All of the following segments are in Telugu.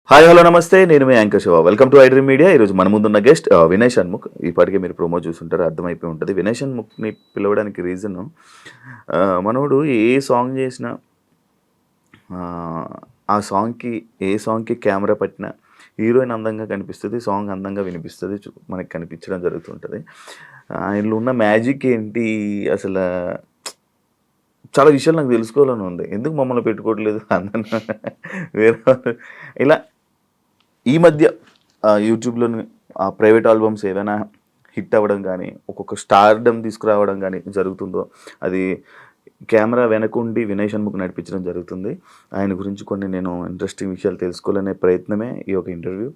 హాయ్ హలో నమస్తే, నేను మీ anchor Shiva. Welcome to iDream media. ఈరోజు మన ముందున్న గెస్ట్ వినయ్ షణ్ముఖ్. ఇప్పటికే మీరు ప్రోమో చూస్తుంటారు, అర్థమైపోయి ఉంటుంది. వినయ్ షణ్ముఖ్ని పిలవడానికి రీజన్, మనోడు ఏ సాంగ్ చేసినా ఆ సాంగ్కి ఏ సాంగ్కి కెమెరా పట్టినా హీరోయిన్ అందంగా కనిపిస్తుంది, సాంగ్ అందంగా వినిపిస్తుంది, మనకి కనిపించడం జరుగుతుంటుంది. ఆయనలో ఉన్న మ్యాజిక్ ఏంటి అసలు, చాలా విషయాలు నాకు తెలుసుకోవాలని ఉంది. ఎందుకు మమ్మల్ని పెట్టుకోవట్లేదు అందరిని వేరే ఇలా. ఈ మధ్య యూట్యూబ్లో ప్రైవేట్ ఆల్బమ్స్ ఏదైనా హిట్ అవ్వడం కానీ, ఒక్కొక్క స్టార్డమ్ తీసుకురావడం కానీ జరుగుతుందో, అది కెమెరా వెనకుండి వినయ్ షణ్ముఖ్ నడిపించడం జరుగుతుంది. ఆయన గురించి కొన్ని నేను ఇంట్రెస్టింగ్ విషయాలు తెలుసుకోవాలనే ప్రయత్నమే ఈ ఒక ఇంటర్వ్యూ.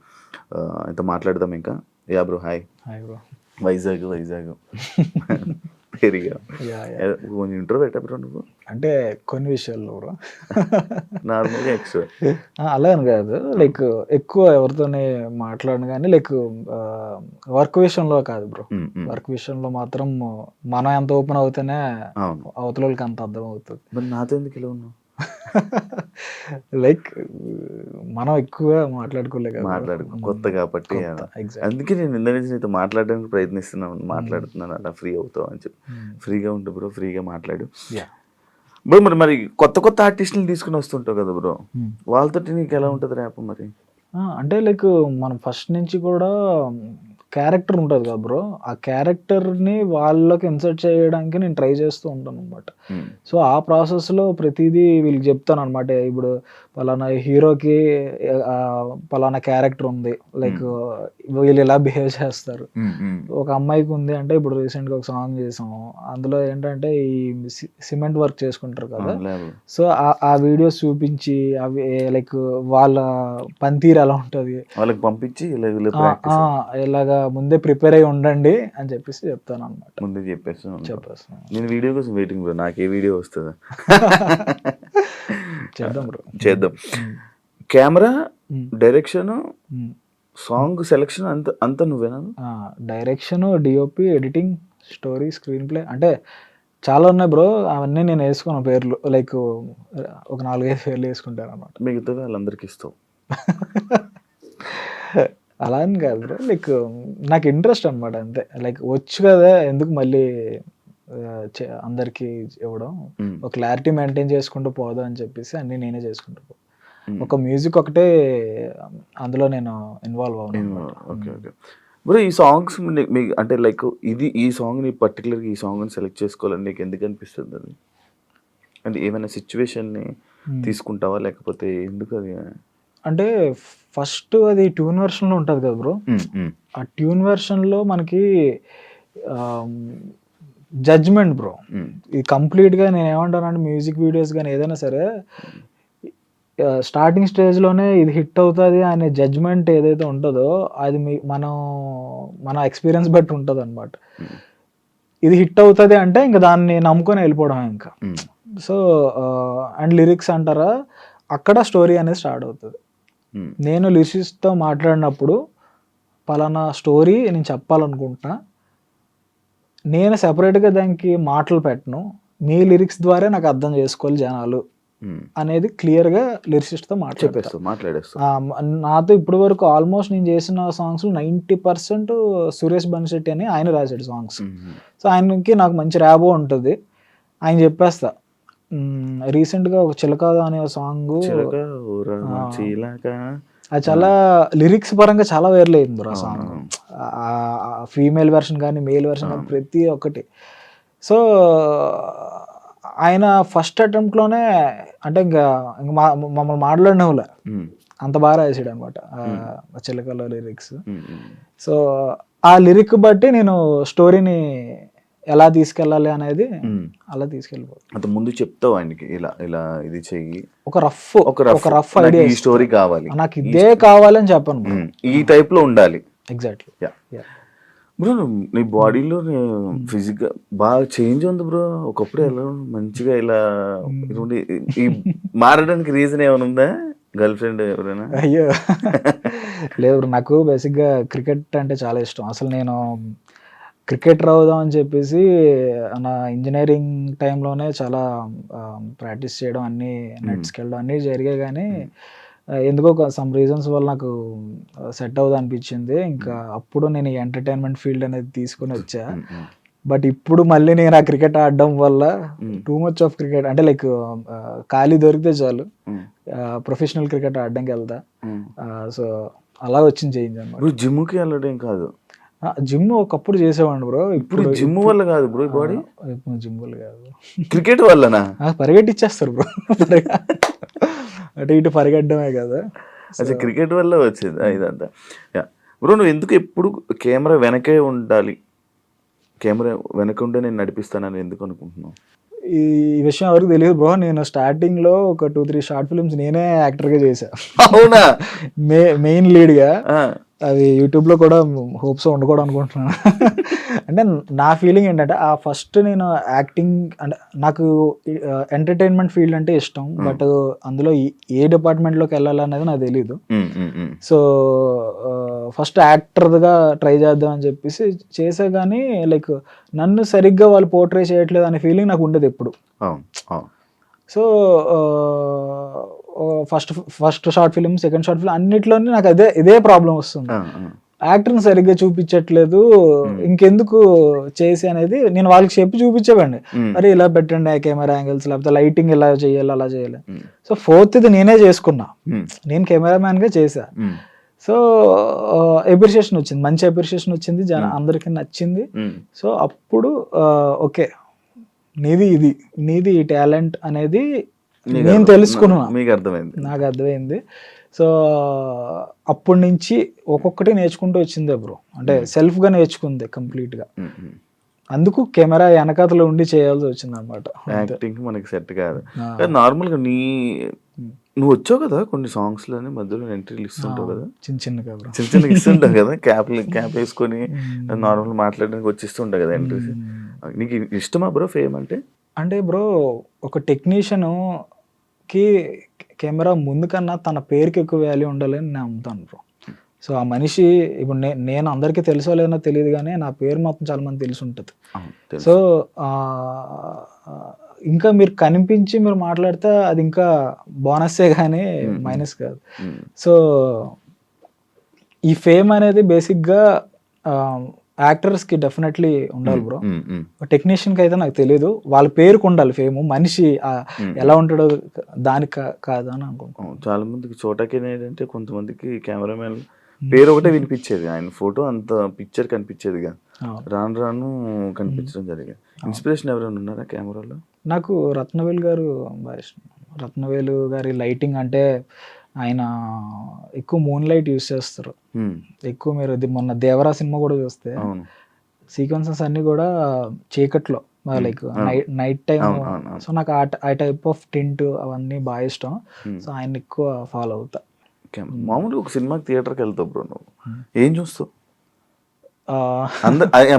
ఇంత మాట్లాడదాం ఇంకా. Ya bro, hi. Hi bro. Vizag పెరిగా కొంచెం ఇంటర్వ్యూ పెట్టా బ్రో నువ్వు? అంటే కొన్ని విషయాల్లో బ్రో నార్మల్గా ఎక్స్ట్రా అలా అని కాదు, లైక్ ఎక్కువ ఎవరితోనే మాట్లాడను కానీ, లైక్ వర్క్ విషయంలో కాదు బ్రో. వర్క్ విషయంలో మాత్రం మనం ఎంత ఓపెన్ అవుతేనే అవతల వాళ్ళకి అంత అర్థం అవుతుంది. మరి నాతో ఎందుకు ఇలా ఉన్నావు? లైక్ మనం ఎక్కువ మాట్లాడుకోలేదు, కొత్త కాబట్టి. అందుకే నేను ఇంత నుంచి నీతో మాట్లాడడానికి మాట్లాడుతున్నాను అలా ఫ్రీ అవుతావు అని చెప్పి. ఫ్రీగా ఉండు బ్రో, ఫ్రీగా మాట్లాడు బ్రో. మరి కొత్త కొత్త ఆర్టిస్టులు తీసుకుని వస్తుంటావు కదా బ్రో, వాళ్ళతో నీకు ఎలా ఉంటుంది ర్యాప్? మరి అంటే లైక్ మనం ఫస్ట్ నుంచి కూడా క్యారెక్టర్ ఉంటుంది కదా బ్రో, ఆ క్యారెక్టర్ని వాళ్ళకి ఇన్సర్ట్ చేయడానికి నేను ట్రై చేస్తూ ఉంటాను అనమాట. సో ఆ ప్రాసెస్లో ప్రతిదీ వీళ్ళకి చెప్తాను అనమాట. ఇప్పుడు పలానా హీరోకి పలానా క్యారెక్టర్ ఉంది, లైక్ వీళ్ళు ఇలా బిహేవ్ చేస్తారు. ఒక అమ్మాయికి ఉంది అంటే, ఇప్పుడు రీసెంట్గా ఒక సాంగ్ చేసాము, అందులో ఏంటంటే ఈ సిమెంట్ వర్క్ చేసుకుంటారు కదా, సో ఆ వీడియోస్ చూపించి అవి లైక్ వాళ్ళ పనితీరు ఎలా ఉంటుంది వాళ్ళకి పంపించి ఇలాగా ముందే ప్రిపేర్ అయ్యి ఉండండి అని చెప్పేసి చెప్తాను అనమాట. ముందే చెప్పేస్తాను. నేను వీడియో కోసం వెయిటింగ్ బ్రో, నాకు ఏ వీడియో వస్తుందా? చేద్దాం. కెమెరా, డైరెక్షన్, సాంగ్ సెలెక్షన్ అంతా నువ్వేనా? Direction, DOP, editing, story, screen play, అంటే చాలా ఉన్నాయి బ్రో. అవన్నీ నేను వేసుకున్న పేర్లు, లైక్ ఒక 4-5 పేర్లు వేసుకుంటాను అనమాట. మిగతా వాళ్ళందరికీ ఇస్తావు? అలా అని కాదు బ్రో, లైక్ నాకు ఇంట్రెస్ట్ అనమాట అంతే. లైక్ వచ్చు కదా, ఎందుకు మళ్ళీ అందరికి ఇవ్వడం, ఒక క్లారిటీ మెయింటైన్ చేసుకుంటూ పోదా అని చెప్పేసి అన్ని నేనే చేసుకుంటూ పో. ఒక మ్యూజిక్ ఒకటే అందులో నేను ఇన్వాల్వ్ అవును. Okay okay bro. ఈ సాంగ్స్ మీకు అంటే లైక్ ఈ సాంగ్ని పర్టికులర్గా ఈ సాంగ్ని సెలెక్ట్ చేసుకోవాలని నీకు ఎందుకు అనిపిస్తుంది? అది అంటే ఏమైనా సిచ్యువేషన్ని తీసుకుంటావా, లేకపోతే ఎందుకు అది? అంటే ఫస్ట్ అది ట్యూన్ వెర్షన్లో ఉంటుంది కదా బ్రో, ఆ ట్యూన్ వెర్షన్లో మనకి జడ్జ్మెంట్ బ్రో. ఇది కంప్లీట్గా నేను ఏమంటానంటే, మ్యూజిక్ వీడియోస్ కానీ ఏదైనా సరే స్టార్టింగ్ స్టేజ్లోనే ఇది హిట్ అవుతుంది అనే జడ్జ్మెంట్ ఏదైతే ఉంటుందో, అది మన ఎక్స్పీరియన్స్ బట్టి ఉంటుంది అనమాట. ఇది హిట్ అవుతుంది అంటే ఇంకా దాన్ని నమ్ముకొని వెళ్ళిపోవడం ఇంకా. సో అండ్ లిరిక్స్ అంటారా, అక్కడ స్టోరీ అనేది స్టార్ట్ అవుతుంది. నేను లిరిసిస్ట్తో మాట్లాడినప్పుడు పలానా స్టోరీ నేను చెప్పాలనుకుంటున్నా, నేను సెపరేట్గా దానికి మాటలు పెట్టను, మీ లిరిక్స్ ద్వారా నాకు అర్థం చేసుకోవాలి జనాలు అనేది క్లియర్గా లిరిసిస్ట్తో మాట్లాడేస్తాను. నాతో ఇప్పటి వరకు ఆల్మోస్ట్ నేను చేసిన సాంగ్స్ 90% సురేష్ బన్శెట్టి అని ఆయన రాశాడు సాంగ్స్. సో ఆయనకి నాకు మంచి ర్యాబో ఉంటుంది, ఆయన చెప్పేస్తా. రీసెంట్గా ఒక చిలక అనే సాంగ్, అది చాలా లిరిక్స్ పరంగా చాలా వైరల్ అయింది బ్రో ఆ సాంగ్. ఫీమేల్ వెర్షన్ కానీ మేల్ వెర్షన్ కానీ ప్రతి ఒక్కటి. సో ఆయన ఫస్ట్ అటెంప్ట్లోనే అంటే ఇంకా మమ్మల్ని మాట్లాడినవులే, అంత బాగా రాసాడు అనమాట చిలకలో లిరిక్స్. సో ఆ లిరిక్ బట్టి నేను స్టోరీని ఎలా తీసుకెళ్ళాలి అనేది అలా తీసుకెళ్ళిపోతుంది. అంత ముందు చెప్తావు ఆయనకి, ఇలా ఇలా ఇది చెయ్యి, ఒక రఫ్ ఐడియా, ఈ స్టోరీ కావాలి, నాకు ఇదే కావాలని చెప్పను, ఈ టైప్ లో ఉండాలి. Exactly bro. నీ బాడీలో ఫిజిక్గా బాగా చేంజ్ ఉంది బ్రో. ఒకప్పుడు ఎలా మంచిగా ఇలా మారడానికి రీజన్ ఏమైనా ఉందా? గర్ల్ ఫ్రెండ్ ఎవరైనా? అయ్యో లేదు బ్రో, నాకు బేసిక్గా క్రికెట్ అంటే చాలా ఇష్టం. అసలు నేను క్రికెటర్ అవుదాం అని చెప్పేసి నా ఇంజనీరింగ్ టైంలోనే చాలా ప్రాక్టీస్ చేయడం, అన్నీ నెట్స్కి వెళ్ళడం అన్నీ జరిగాయి. కానీ ఎందుకో సమ్ రీజన్స్ వల్ల నాకు సెట్ అవుదా అనిపించింది. ఇంకా అప్పుడు నేను ఈ ఎంటర్టైన్మెంట్ ఫీల్డ్ అనేది తీసుకొని వచ్చా. బట్ ఇప్పుడు మళ్ళీ నేను ఆ క్రికెట్ ఆడడం వల్ల టూ మచ్ ఆఫ్ క్రికెట్ అంటే లైక్ ఖాళీ దొరికితే చాలు ప్రొఫెషనల్ క్రికెట్ ఆడడానికి వెళ్తా. సో అలా వచ్చింది చేంజ్ అన్నమాట. జిమ్కి వెళ్ళడం కాదు, జిమ్ ఒకప్పుడు చేసేవాడిని బ్రో. ఇప్పుడు జిమ్ వల్ల కాదు బ్రో బాడీ, జిమ్ వల్ల కాదు, క్రికెట్ వల్లనా? పరిగెట్టిచ్చేస్తారు బ్రో. అటు ఇటు పరిగెట్టడమే కదా. అసలు క్రికెట్ వల్ల వచ్చింది ఇదంతా. బ్రో నువ్వు ఎందుకు ఎప్పుడు కెమెరా వెనకే ఉండాలి, కెమెరా వెనక ఉండే నేను నడిపిస్తానని ఎందుకు అనుకుంటున్నావు? ఈ విషయం ఎవరికి తెలియదు బ్రో. నేను స్టార్టింగ్ లో ఒక 2-3 షార్ట్ ఫిల్మ్స్ నేనే యాక్టర్ గా చేశా. అవునా? మెయిన్ లీడ్ గా. అది యూట్యూబ్ లో కూడా హోప్స్ ఉండకూడదు అనుకుంటున్నాను. అంటే నా ఫీలింగ్ ఏంటంటే ఆ ఫస్ట్ నేను యాక్టింగ్ అంటే నాకు ఎంటర్టైన్మెంట్ ఫీల్డ్ అంటే ఇష్టం. బట్ అందులో ఏ డిపార్ట్మెంట్ లోకి వెళ్ళాలనేది నాకు తెలీదు. సో ఫస్ట్ యాక్టర్గా ట్రై చేద్దాం అని చెప్పేసి చేసా. కానీ లైక్ నన్ను సరిగ్గా వాళ్ళు పోర్ట్రే చేయట్లేదు అనే ఫీలింగ్ నాకు ఉండేది ఎప్పుడు. So first short film, second short film అన్నిట్లోనే నాకు ఇదే ప్రాబ్లం వస్తుంది. యాక్టర్ని సరిగ్గా చూపించట్లేదు, ఇంకెందుకు చేసి అనేది నేను వాళ్ళకి చెప్పి చూపించేవాడిని. అరే ఇలా పెట్టండి కెమెరా యాంగిల్స్, లేకపోతే లైటింగ్ ఇలా చేయాలి అలా చేయాలి. సో ఫోర్త్ ఇది నేనే చేసుకున్నా, నేను కెమెరామ్యాన్ గా చేసా. సో అప్రిషియేషన్ వచ్చింది, మంచి అప్రిషియేషన్ వచ్చింది, అందరికి నచ్చింది. సో అప్పుడు ఓకే నీది ఈ టాలెంట్ అనేది నేను తెలుసుకున్నా, నాకు అర్థమైంది. సో అప్పటి నుంచి ఒక్కొక్కటి నేర్చుకుంటూ వచ్చిందే బ్రో. అంటే సెల్ఫ్ గా నేర్చుకుంది కంప్లీట్ గా. అందుకు కెమెరా వెనకాతలో ఉండి చేయాల్సి వచ్చింది అనమాట. యాక్టింగ్ మనకి సెట్ కాదు. నార్మల్ గా నువ్వు వచ్చావు కదా కొన్ని సాంగ్స్ లోని మధ్యలో ఎంట్రీలు ఇస్తుంటావు కదా, చిన్న ఇస్తుంటావు కదా, క్యాప్ వేసుకొని నార్మల్ మాట్లాడడానికి వచ్చిస్తుంటావు కదా ఎంట్రీస్. నీకు ఇష్టమా బ్రో ఫేమ్ అంటే? అంటే బ్రో ఒక టెక్నీషియన్ కి కెమెరా ముందు కన్నా తన పేరుకి ఎక్కువ వాల్యూ ఉండాలని నేను నమ్ముతాను బ్రో. సో ఆ మనిషి ఇప్పుడు నేను అందరికీ తెలుసో లేదో తెలియదు, కానీ నా పేరు మాత్రం చాలా మంది తెలిసి ఉంటుంది. సో ఇంకా మీరు కనిపించి మీరు మాట్లాడితే అది ఇంకా బోనస్సే కానీ మైనస్ కాదు. సో ఈ ఫేమ్ అనేది బేసిక్గా యాక్టర్స్కి డెఫినెట్లీ ఉండాలి బ్రో. టెక్నీషియన్కి అయితే నాకు తెలియదు, వాళ్ళ పేరుకు ఉండాలి ఫేమ్, మనిషి ఎలా ఉంటాడో దానికి కాదు అని అనుకుంటున్నాను. చాలా మందికి చోటకి ఏంటంటే కొంతమందికి కెమెరామెన్ పేరు ఒకటే వినిపించేది, ఆయన ఫోటో అంత పిక్చర్ కనిపించేదిగా, రాను రాను కనిపించడం జరిగింది. ఇన్స్పిరేషన్ ఎవరైనా ఉన్నారా కెమెరాలో? నాకు రత్నవేలు గారు బాగా ఇష్టం. రత్నవేలు గారి లైటింగ్ అంటే ఆయన ఎక్కువ మూన్ లైట్ యూజ్ చేస్తారు ఎక్కువ. మీరు మొన్న దేవరా సినిమా కూడా చూస్తే సీక్వెన్సెస్ అన్ని కూడా చీకట్లో, లైక్ నైట్ టైం. సో నాకు ఆ టైప్ ఆఫ్ టింట్ అవన్నీ బాగా ఇష్టం. సో ఆయన ఎక్కువ ఫాలో అవుతా. మామూలుగా ఒక సినిమాకి థియేటర్కి వెళ్తావు బ్రో, నువ్వు ఏం చూస్తావు?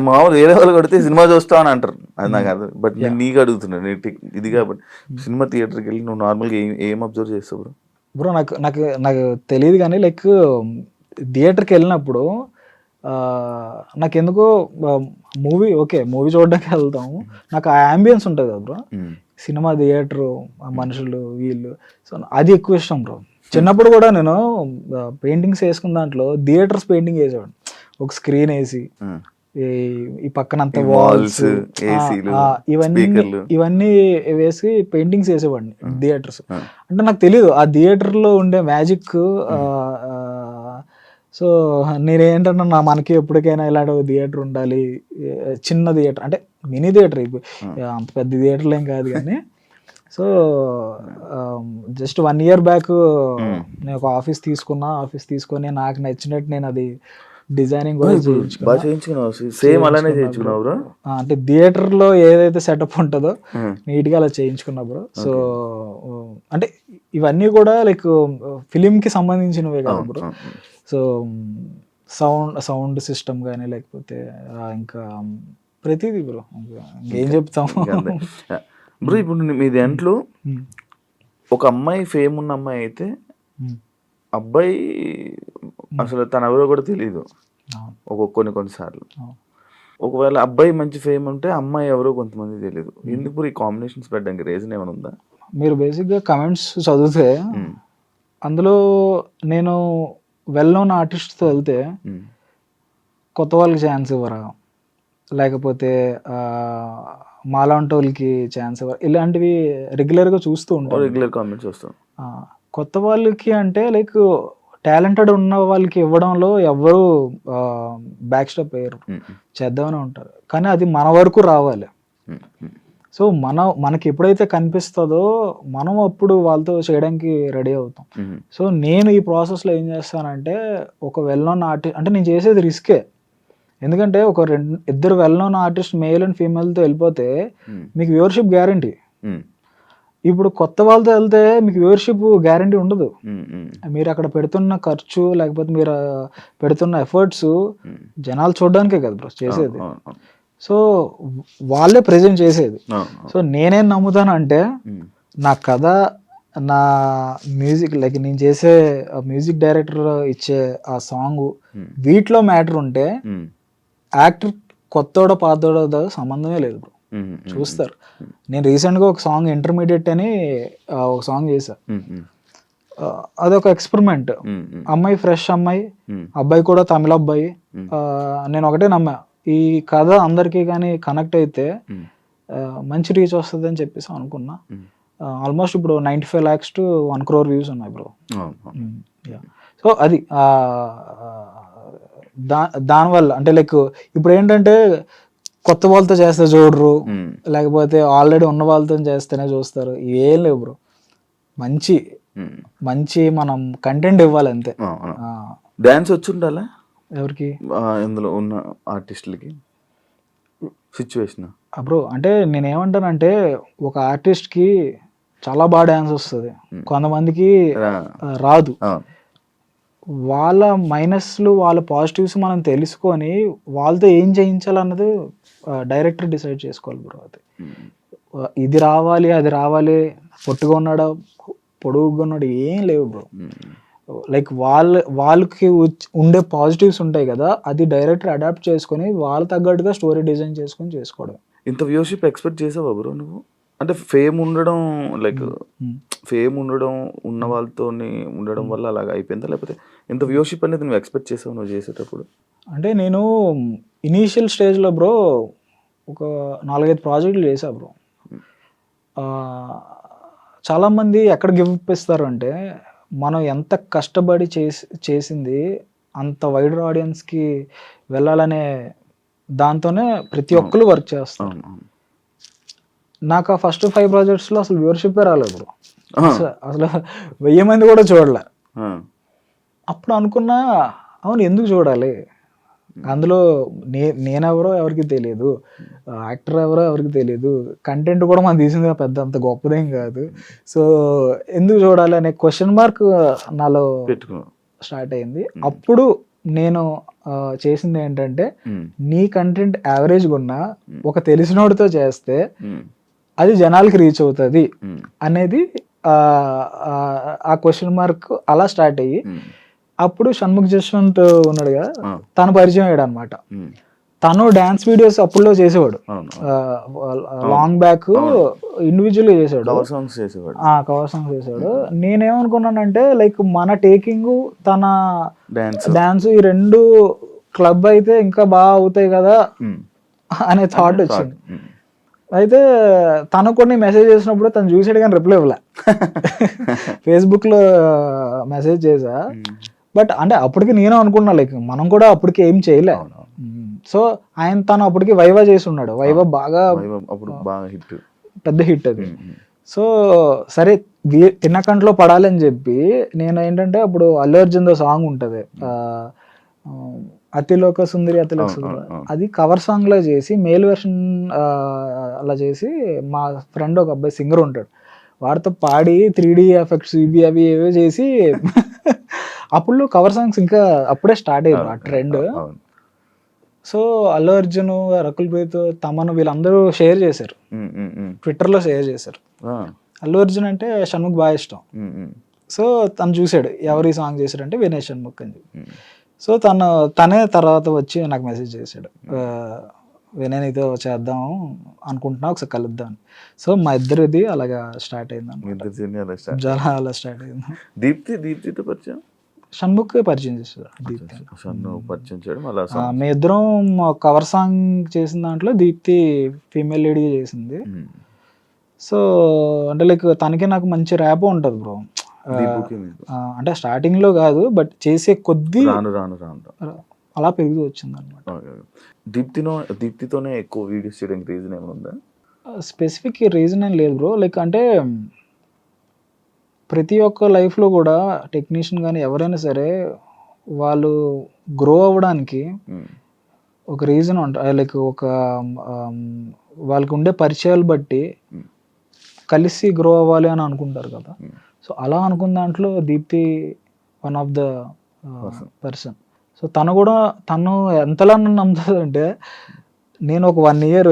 మామూలు వేరే వాళ్ళు కొడితే సినిమా చూస్తావు అని అంటారు, అది నాకు అర్థం. బట్ నేను నీకు అడుగుతున్నాను ఇది కాబట్టి, సినిమా థియేటర్కి వెళ్ళి నువ్వు నార్మల్గా ఏం అబ్జర్వ్ చేస్తావు బ్రో? బ్రో నాకు తెలియదు కానీ లైక్ థియేటర్కి వెళ్ళినప్పుడు నాకు ఎందుకో మూవీ చూడడానికి వెళ్తాము, నాకు ఆ అంబియన్స్ ఉంటుంది కదా బ్రో, సినిమా థియేటరు, ఆ మనుషులు వీళ్ళు. సో అది ఎక్కువ ఇష్టం బ్రో. చిన్నప్పుడు కూడా నేను పెయింటింగ్స్ వేసుకున్న దాంట్లో థియేటర్స్ పెయింటింగ్ వేసేవాడు, ఒక స్క్రీన్ వేసి ఈ పక్కనంత వాల్స్ ఇవన్నీ వేసి పెయింటింగ్స్ వేసేవాడిని థియేటర్స్. అంటే నాకు తెలియదు ఆ థియేటర్లో ఉండే మ్యాజిక్. సో నేనేంటన్నా మనకి ఎప్పటికైనా ఇలాంటి థియేటర్ ఉండాలి, చిన్న థియేటర్ అంటే మినీ థియేటర్, అంత పెద్ద థియేటర్లు ఏం కాదు కానీ. సో జస్ట్ 1 year బ్యాక్ నేను ఒక ఆఫీస్ తీసుకొని నాకు నచ్చినట్టు నేను అది డిజైనింగ్ కూడా చేయించుకున్నా. అంటే థియేటర్ లో ఏదైతే సెటప్ ఉంటుందో నీట్ గా అలా చేయించుకున్నా బ్రో. సో అంటే ఇవన్నీ కూడా లైక్ ఫిలిం కి సంబంధించినవే కదా బ్రో. సో సౌండ్ సిస్టమ్ కానీ లేకపోతే ఇంకా ప్రతిదీ బ్రో, ఏం చెప్తాం బ్రో. ఇప్పుడు మీ దాంట్లో ఒక అమ్మాయి ఫేమ్ ఉన్న అమ్మాయి అయితే అబ్బాయి అసలు తన ఎవరో కూడా తెలియదు కొన్నిసార్లు. ఒకవేళ అబ్బాయి మంచి ఫేమ్ ఉంటే అమ్మాయి ఎవరో కొంతమంది తెలియదు. ఎందుకు ఈ కాంబినేషన్స్ పెట్టడానికి రీజన్ ఏమైనా ఉందా? మీరు బేసిక్గా కమెంట్స్ చదివితే అందులో నేను వెల్ నోన్ ఆర్టిస్ట్తో వెళ్తే కొత్త వాళ్ళకి ఛాన్స్ ఇవ్వరా, లేకపోతే మాలాంటి వాళ్ళకి ఛాన్స్ ఇవ్వరా, ఇలాంటివి రెగ్యులర్గా చూస్తూ ఉంటాను. రెగ్యులర్ కామెంట్స్ వస్తాం. కొత్త వాళ్ళకి అంటే లైక్ టాలెంటెడ్ ఉన్న వాళ్ళకి ఇవ్వడంలో ఎవరు బ్యాక్ స్టెప్ అయ్యారు, చేద్దామని ఉంటారు. కానీ అది మన వరకు రావాలి. సో మనకి ఎప్పుడైతే కనిపిస్తుందో మనం అప్పుడు వాళ్ళతో చేయడానికి రెడీ అవుతాం. సో నేను ఈ ప్రాసెస్లో ఏం చేస్తానంటే, ఒక వెల్ నోన్ ఆర్టిస్ట్ అంటే నేను చేసేది రిస్కే. ఎందుకంటే ఒక ఇద్దరు well known artist male and ఫీమేల్తో వెళ్ళిపోతే మీకు వ్యూవర్షిప్ గ్యారంటీ. ఇప్పుడు కొత్త వాళ్ళతో వెళ్తే మీకు వ్యూవర్షిప్ గ్యారంటీ ఉండదు. మీరు అక్కడ పెడుతున్న ఖర్చు, లేకపోతే మీరు పెడుతున్న ఎఫర్ట్స్ జనాలు చూడడానికే కదా బ్రో చేసేది. సో వాళ్ళే ప్రెజెంట్ చేసేది. సో నేనేం నమ్ముతానంటే, నా కథ, నా మ్యూజిక్, లైక్ నేను చేసే మ్యూజిక్ డైరెక్టర్ ఇచ్చే ఆ సాంగ్, వీటిలో మ్యాటర్ ఉంటే యాక్టర్ కొత్తోడో పాతోడో సంబంధమే లేదు బ్రో, చూస్తారు. నేను రీసెంట్గా ఒక సాంగ్ ఇంటర్మీడియట్ అని ఒక సాంగ్ చేశా. అదొక ఎక్స్పెరిమెంట్. అమ్మాయి ఫ్రెష్ అమ్మాయి, అబ్బాయి కూడా తమిళ అబ్బాయి. నేను ఒకటే నమ్మా, ఈ కథ అందరికీ కానీ కనెక్ట్ అయితే మంచి రీచ్ వస్తుంది అని చెప్పేసి అనుకున్నా. ఆల్మోస్ట్ ఇప్పుడు 95 lakhs to 1 crore వ్యూస్ ఉన్నాయి బ్రో. సో అది దానివల్ల అంటే లైక్ ఇప్పుడు ఏంటంటే కొత్త వాళ్ళతో చేస్తే చూడరు, లేకపోతే ఆల్రెడీ ఉన్న వాళ్ళతో చేస్తేనే చూస్తారు. ఏం లేవు బ్రో, మంచి మనం కంటెంట్ ఇవ్వాలి అంతే. డాన్స్ వచ్చి ఉండాలా ఎవరికి? ఇందులో ఉన్న ఆర్టిస్టులకి సిచ్యువేషన్ బ్రో. అంటే నేనేమంటానంటే, ఒక ఆర్టిస్ట్కి చాలా బాగా డ్యాన్స్ వస్తుంది, కొంతమందికి రాదు. వాళ్ళ మైనస్లు, వాళ్ళ పాజిటివ్స్ మనం తెలుసుకొని వాళ్ళతో ఏం చేయించాలన్నది డైరెక్టర్ డిసైడ్ చేసుకోవాలి బ్రో. అది ఇది రావాలి, అది రావాలి, పొట్టుగా ఉన్నాడా, పొడుగుగా ఉన్నాడు, ఏం లేవు బ్రో. లైక్ వాళ్ళకి ఉండే పాజిటివ్స్ ఉంటాయి కదా, అది డైరెక్టర్ అడాప్ట్ చేసుకొని వాళ్ళ తగ్గట్టుగా స్టోరీ డిజైన్ చేసుకొని చేసుకోవడం. ఇంత వ్యూషిప్ ఎక్స్పెక్ట్ చేసావా బ్రో నువ్వు? అంటే ఫేమ్ ఉండడం, లైక్ ఫేమ్ ఉండడం, ఉన్న వాళ్ళతో ఉండడం వల్ల అలాగ అయిపోయిందా, లేకపోతే ఇంత వ్యూషిప్ అనేది నువ్వు ఎక్స్పెక్ట్ చేసావు నువ్వు చేసేటప్పుడు? అంటే నేను ఇనీషియల్ స్టేజ్లో బ్రో ఒక 4-5 ప్రాజెక్టులు చేశా బ్రో. చాలామంది ఎక్కడ గివ్ అప్ ఇస్తారు అంటే, మనం ఎంత కష్టపడి చేసింది అంత వైడర్ ఆడియన్స్కి వెళ్ళాలనే దాంతోనే ప్రతి ఒక్కరు వర్క్ చేస్తాం. నాకు ఆ ఫస్ట్ 5 ప్రాజెక్ట్స్లో అసలు వ్యూవర్షిప్ రాలేదు బ్రో. అసలు 1000 మంది కూడా చూడలే. అప్పుడు అనుకున్నా, అవును ఎందుకు చూడాలి, అందులో నేనెవరో ఎవరికి తెలియదు, యాక్టర్ ఎవరో ఎవరికి తెలియదు, కంటెంట్ కూడా మనం తీసింది పెద్ద అంత గొప్పదేం కాదు. సో ఎందుకు చూడాలి అనే క్వశ్చన్ మార్క్ నాలో స్టార్ట్ అయింది. అప్పుడు నేను చేసింది ఏంటంటే, నీ కంటెంట్ యావరేజ్గా ఉన్నా ఒక తెలిసినోడితో చేస్తే అది జనాలకి రీచ్ అవుతుంది అనేది ఆ క్వశ్చన్ మార్క్ అలా స్టార్ట్ అయ్యి, అప్పుడు షణ్ముఖ్ జశ్వంత్ ఉన్నాడు కదా, తను పరిచయం అయ్యాడు అనమాట. తను డాన్స్ వీడియోస్ అప్పుడులో చేసేవాడు, లాంగ్ బ్యాక్ ఇండివిజువల్ గా చేసాడు, కవర్ సాంగ్స్ చేసాడు. నేనేమనుకున్నానంటే, లైక్ మన టేకింగ్, తన డాన్స్, ఈ రెండు క్లబ్ అయితే ఇంకా బాగా అవుతాయి కదా అనే థాట్ వచ్చింది. అయితే తను కొన్ని మెసేజ్ చేసినప్పుడు తను చూసాడు కానీ రిప్లై ఇవ్వలే. ఫేస్బుక్లో మెసేజ్ చేసా, బట్ అంటే అప్పటికి నేను అనుకున్నా లైక్ మనం కూడా అప్పటికి ఏం చేయలే. సో తను అప్పటికి వైవా చేసి ఉన్నాడు. వైవా బాగా పెద్ద హిట్ అది. సో సరే తిన్నకంట్లో పడాలని చెప్పి నేను ఏంటంటే, అప్పుడు అల్లు అర్జున్ సాంగ్ ఉంటుంది, అతిలోక సుందరి అతిలోక సుందరి, అది కవర్ సాంగ్ లా చేసి మేల్ వెర్షన్ అలా చేసి, మా ఫ్రెండ్ ఒక అబ్బాయి సింగర్ ఉంటాడు, వాడితో పాడి 3D ఎఫెక్ట్స్ ఇవి అవి ఏవో చేసి అప్పుడు కవర్ సాంగ్స్ ఇంకా అప్పుడే స్టార్ట్ అయ్యింది ఆ ట్రెండ్. సో అల్లు అర్జున్, రకుల్ ప్రీత్, తమన్ వీళ్ళందరూ షేర్ చేశారు, ట్విట్టర్లో షేర్ చేశారు. అల్లు అర్జున్ అంటే షణ్ముఖ్ బాగా ఇష్టం. సో తను చూసాడు, ఎవరు ఈ సాంగ్ చేశాడంటే వినయ్ షణ్ముఖ్ అని చెప్పి. సో తనే తర్వాత వచ్చి నాకు మెసేజ్ చేశాడు, నేను ఇదో చేద్దాం అనుకుంటున్నా, ఒకసారి కలుద్దాం. సో మా ఇద్దరిది అలాగా స్టార్ట్ అయింది మీ అనమాట. ఇద్దరు senior లా start. చాలా అలా స్టార్ట్ అయింది. దీప్తితో పరిచయం షణ్ముఖ్ పరిచయం చేస్తారు దీప్తి. షన్ను పరిచయం చేయడం అలా మీ ఇద్దరం కవర్ సాంగ్ చేసిన దాంట్లో దీప్తి ఫీమేల్ లీడ్గా చేసింది. సో అంటే లైక్ తనకి నాకు మంచి ర్యాప్ ఉంటుంది బ్రో. దీపుకి మీకు అంటే స్టార్టింగ్ లో కాదు, బట్ చేసే కొద్దీ రాను అలా పెరుగుతూ వచ్చింది అనమాట. దీప్తితోనే ఎక్కువ వీడియోస్ చేయడానికి రీజన్ ఏమైనా ఉందా? స్పెసిఫిక్ రీజన్ ఏం లేదు బ్రో. లైక్ అంటే ప్రతి ఒక్క లైఫ్లో కూడా టెక్నీషియన్ కానీ ఎవరైనా సరే వాళ్ళు గ్రో అవ్వడానికి ఒక రీజన్ ఉంటుంది. లైక్ ఒక వాళ్ళకి ఉండే పరిచయాలు బట్టి కలిసి గ్రో అవ్వాలి అని అనుకుంటారు కదా. సో అలా అనుకున్న దాంట్లో Deepti one of the person. So తను ఎంతలా నన్ను నమ్ముతుంది అంటే, నేను ఒక 1 year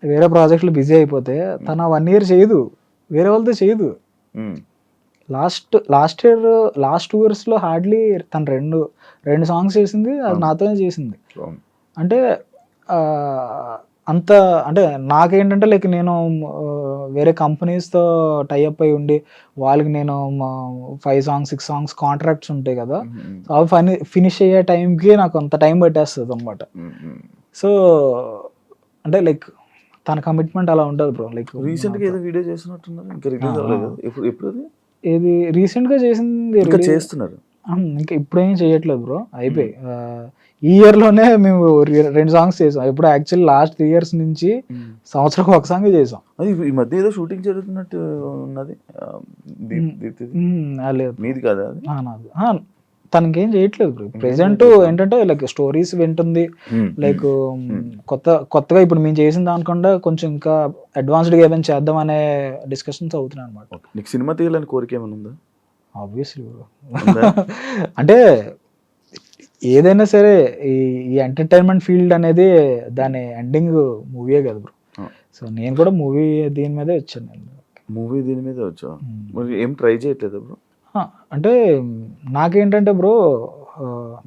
వేరే ప్రాజెక్ట్లో బిజీ అయిపోతే తను 1 year చేయదు, వేరే వాళ్ళతో చేయదు. లాస్ట్ 2 yearsలో హార్డ్లీ తను రెండు సాంగ్స్ చేసింది, అది నాతోనే చేసింది. అంటే అంత అంటే నాకేంటంటే లైక్ నేను వేరే కంపెనీస్తో టైఅప్ అయి ఉండి వాళ్ళకి నేను 5 songs 6 songs కాంట్రాక్ట్స్ ఉంటాయి కదా, అవి ఫినిష్ అయ్యే టైంకి నాకు అంత టైం పట్టేస్తుంది అనమాట. సో అంటే లైక్ తన కమిట్మెంట్ అలా ఉంటుంది బ్రో. లైక్ రీసెంట్గా ఏదో వీడియో చేస్తున్నట్టున్నారు, ఇంకా రిలీజ్ అవ్వలేదు. ఎప్పుడు ఇది రీసెంట్గా చేసింది చేస్తున్నారు? ఇంకా ఇప్పుడేం చేయట్లేదు బ్రో, అయిపోయి. ఈ ఇయర్లోనే మేము 2 songs చేసాం. ఇప్పుడు యాక్చువల్లీ లాస్ట్ 3 years నుంచి సంవత్సరం ఒక సాంగ్ చేసాం. అది ఈ మధ్య ఏదో షూటింగ్ జరుగుతున్నట్టు ఉన్నది. లేదు మీది కదా అది? నాది. తనకేం చేయట్లేదు బ్రో ప్రెసెంట్. ఏంటంటే లైక్ స్టోరీస్ వింటుంది, లైక్ కొత్తగా ఇప్పుడు మేము చేసిన దానికన్నా కొంచెం ఇంకా అడ్వాన్స్డ్గా ఏదైనా చేద్దాం అనే డిస్కషన్స్ అవుతున్నాయి అనమాట. నీకు సినిమా తీయాలని కోరిక ఏమైనా ఉందా? Obviously bro. అంటే ఏదైనా సరే ఈ ఎంటర్టైన్మెంట్ ఫీల్డ్ అనేది దాని ఎండింగ్ మూవీయే కదా బ్రో. సో నేను కూడా దీని మీదే వచ్చాను. దీని మీదే వచ్చా. మరి ఏం ట్రై చేయట్లేదు బ్రో? అంటే నాకేంటంటే బ్రో,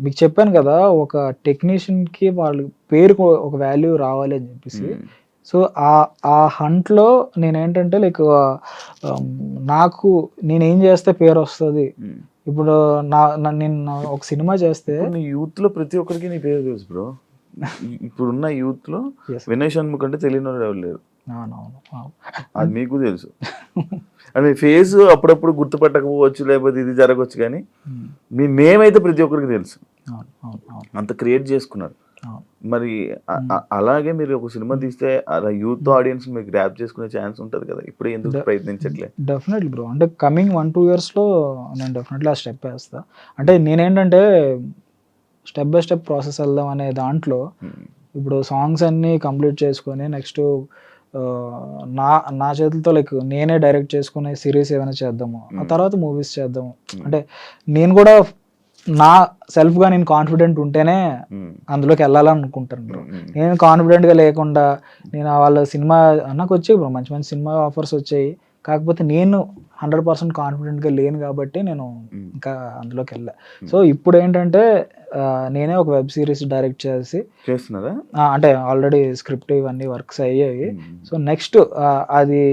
మీకు చెప్పాను కదా, ఒక టెక్నీషియన్కి వాళ్ళ పేరుకు ఒక వాల్యూ రావాలి అని చెప్పేసి. సో ఆ హంట్లో నేనేంటంటే లైక్ నాకు నేనేం చేస్తే పేరు వస్తుంది. ఇప్పుడు నేను ఒక సినిమా చేస్తే నీ యూత్ లో ప్రతి ఒక్కరికి నీ పేరు తెలుసు బ్రో. ఇప్పుడున్న యూత్ లో వినయ్ షణ్ముఖ్ అంటే తెలియని వాళ్ళు ఎవరు లేరు. అది మీకు తెలుసు. అంటే ఫేస్ అప్పుడప్పుడు గుర్తుపట్టకపోవచ్చు, లేకపోతే ఇది జరగవచ్చు, కానీ మీ నేమ్ అయితే ప్రతి ఒక్కరికి తెలుసు. అంత క్రియేట్ చేసుకున్నారు. మరి అలాగే మీరు ఒక సినిమా తీస్తే అలా యూత్ ఆడియన్స్ మీకు గ్రాప్ చేసుకునే ఛాన్స్ ఉంటుంది కదా, ఇప్పుడు ఎందుకు ప్రయత్నించట్లేదు? Definitely bro. అంటే కమింగ్ 1-2 yearsలో నేను డెఫినెట్లీ ఆ స్టెప్ వేస్తా. అంటే నేనేంటంటే స్టెప్ బై స్టెప్ ప్రాసెస్ వెళ్దాం అనే దాంట్లో ఇప్పుడు సాంగ్స్ అన్నీ కంప్లీట్ చేసుకొని నెక్స్ట్ నా చేతులతో లైక్ నేనే డైరెక్ట్ చేసుకునే సిరీస్ ఏమైనా చేద్దాము, ఆ తర్వాత మూవీస్ చేద్దాము. అంటే నేను కూడా నా సెల్ఫ్గా నేను కాన్ఫిడెంట్ ఉంటేనే అందులోకి వెళ్ళాలనుకుంటాను బ్రో. నేను కాన్ఫిడెంట్గా లేకుండా నేను వాళ్ళ సినిమా నాకు వచ్చాయి బ్రో, మంచి మంచి సినిమా ఆఫర్స్ వచ్చాయి, కాకపోతే నేను 100% కాన్ఫిడెంట్గా లేను కాబట్టి నేను ఇంకా అందులోకి వెళ్ళా. సో ఇప్పుడు ఏంటంటే నేనే ఒక వెబ్ సిరీస్ డైరెక్ట్ చేస్తున్నారా, అంటే ఆల్రెడీ స్క్రిప్ట్ ఇవన్నీ వర్క్స్ అయ్యాయి. సో నెక్స్ట్ అది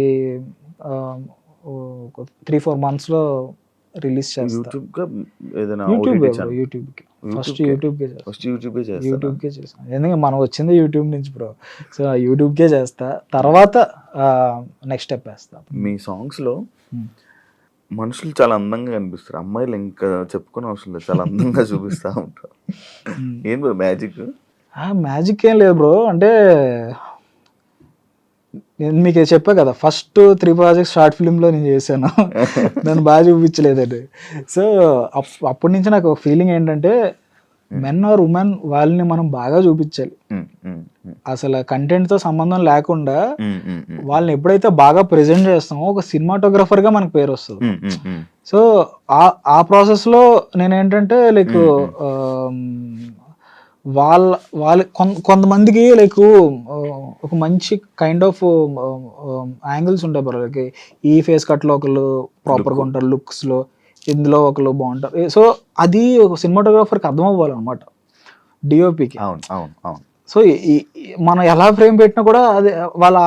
3-4 monthsలో రిలీజ్ చేస్తాను. యూట్యూబ్కే చేస్తాను, ఎందుకంటే మనం వచ్చింది యూట్యూబ్ నుంచి బ్రో. సో యూట్యూబ్కే చేస్తా, తర్వాత నెక్స్ట్ స్టెప్ వేస్తా. మీ సాంగ్స్లో మనుషులు చాలా అందంగా కనిపిస్తారు, అమ్మాయిలు ఇంకా చెప్పుకునే అవసరం లేదు, చాలా అందంగా చూపిస్తూ ఉంటారు. ఏం బ్రో మ్యాజిక్? మ్యాజిక్ ఏం లేదు బ్రో. అంటే నేను మీకు చెప్పా కదా, ఫస్ట్ 3 projects షార్ట్ ఫిల్మ్లో నేను చేశాను, నన్ను బాగా చూపించలేదండి. సో అప్పటి నుంచి నాకు ఒక ఫీలింగ్ ఏంటంటే మెన్ ఆర్ ఉమెన్ వాళ్ళని మనం బాగా చూపించాలి. అసలు కంటెంట్తో సంబంధం లేకుండా వాళ్ళని ఎప్పుడైతే బాగా ప్రెజెంట్ చేస్తామో ఒక సినిమాటోగ్రఫర్గా మనకు పేరు వస్తుంది. సో ఆ ప్రాసెస్లో నేనేంటంటే లైక్ వాళ్ళ కొంతమందికి లైక్ ఒక మంచి కైండ్ ఆఫ్ యాంగిల్స్ ఉంటాయి బ్రో. లైక్ ఈ ఫేస్ కట్లో ఒకళ్ళు ప్రాపర్గా ఉంటారు, లుక్స్లో ఇందులో ఒకళ్ళు బాగుంటారు. సో అది ఒక సినిమాటోగ్రాఫర్కి అర్థం అవ్వాలన్నమాట, డిఓపికి. సో మనం ఎలా ఫ్రేమ్ పెట్టినా కూడా అది వాళ్ళ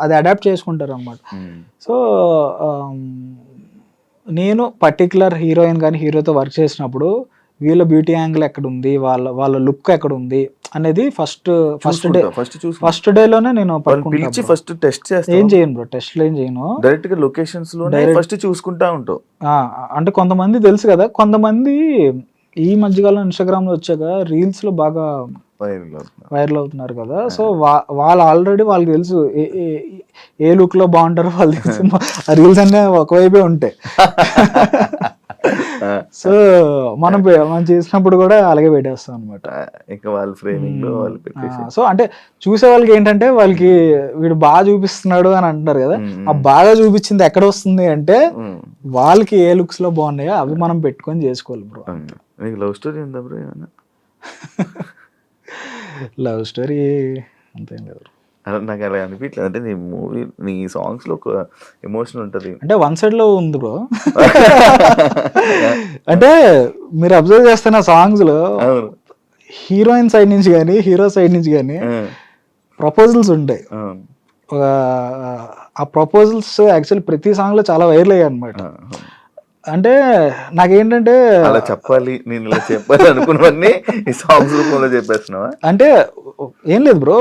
అది అడాప్ట్ చేసుకుంటారు అనమాట. సో నేను పర్టికులర్ హీరోయిన్ కానీ హీరోతో వర్క్ చేసినప్పుడు వీళ్ళ బ్యూటీ యాంగిల్ ఎక్కడ ఉంది, వాళ్ళ లుక్ ఎక్కడ ఉంది అనేది ఫస్ట్ డేలోనే నేను పిలిచి ఫస్ట్ టెస్ట్ చేస్తా. ఏం చేయను బ్రో, టెస్ట్లు ఏం చేయను, డైరెక్ట్ గా లొకేషన్స్ లో ఫస్ట్ చూసుకుంటా ఉంటావు. అంటే కొంతమంది తెలుసు కదా, కొంతమంది ఈ మధ్యకాలం ఇన్స్టాగ్రామ్ లో వచ్చాక రీల్స్ లో బాగా వైరల్ అవుతున్నారు కదా. సో వాళ్ళు ఆల్రెడీ వాళ్ళకి తెలుసు ఏ లుక్ లో బాగుంటారో వాళ్ళు తెలుసు. ఆ రీల్స్ అన్నీ ఒకవైపే ఉంటాయి. సో మనం చేసినప్పుడు కూడా అలాగే పెట్టేస్తాం అనమాట. ఇంకా వాళ్ళ ఫ్రేమింగ్ లో వాళ్ళు పెట్టేసి. సో అంటే చూసే వాళ్ళకి ఏంటంటే వాళ్ళకి వీడు బాగా చూపిస్తున్నాడు అని అంటున్నారు కదా. ఆ బాగా చూపించింది ఎక్కడ వస్తుంది అంటే వాళ్ళకి ఏ లుక్స్ లో బాగున్నాయో అవి మనం పెట్టుకొని చేసుకోవాలి బ్రో. నీకు లవ్ స్టోరీ ఉందా బ్రో ఏమన్నా? లవ్ స్టోరీ అంతేం లేదు. నాకు అలా అనిపించలేదు. అంటే నీ మూవీ నీ సాంగ్స్ లో ఒక ఎమోషన్ ఉంటది. అంటే వన్ సైడ్ లో ఉంది బ్రో. అంటే మీరు అబ్జర్వ్ చేస్తున్న సాంగ్స్ లో హీరోయిన్ సైడ్ నుంచి కానీ హీరో సైడ్ నుంచి కానీ ప్రపోజల్స్ ఉంటాయి. ఆ ప్రపోజల్స్ యాక్చువల్లీ ప్రతి సాంగ్ లో చాలా వైరల్ అయ్యాయి అనమాట. అంటే నాకేంటంటే అలా చెప్పాలి, నేను ఇలా చెప్పాలి అనుకున్నవన్నీ ఈ సాంగ్స్ రూపంలో చెప్పేస్తున్నావా? అంటే ఏం లేదు బ్రో,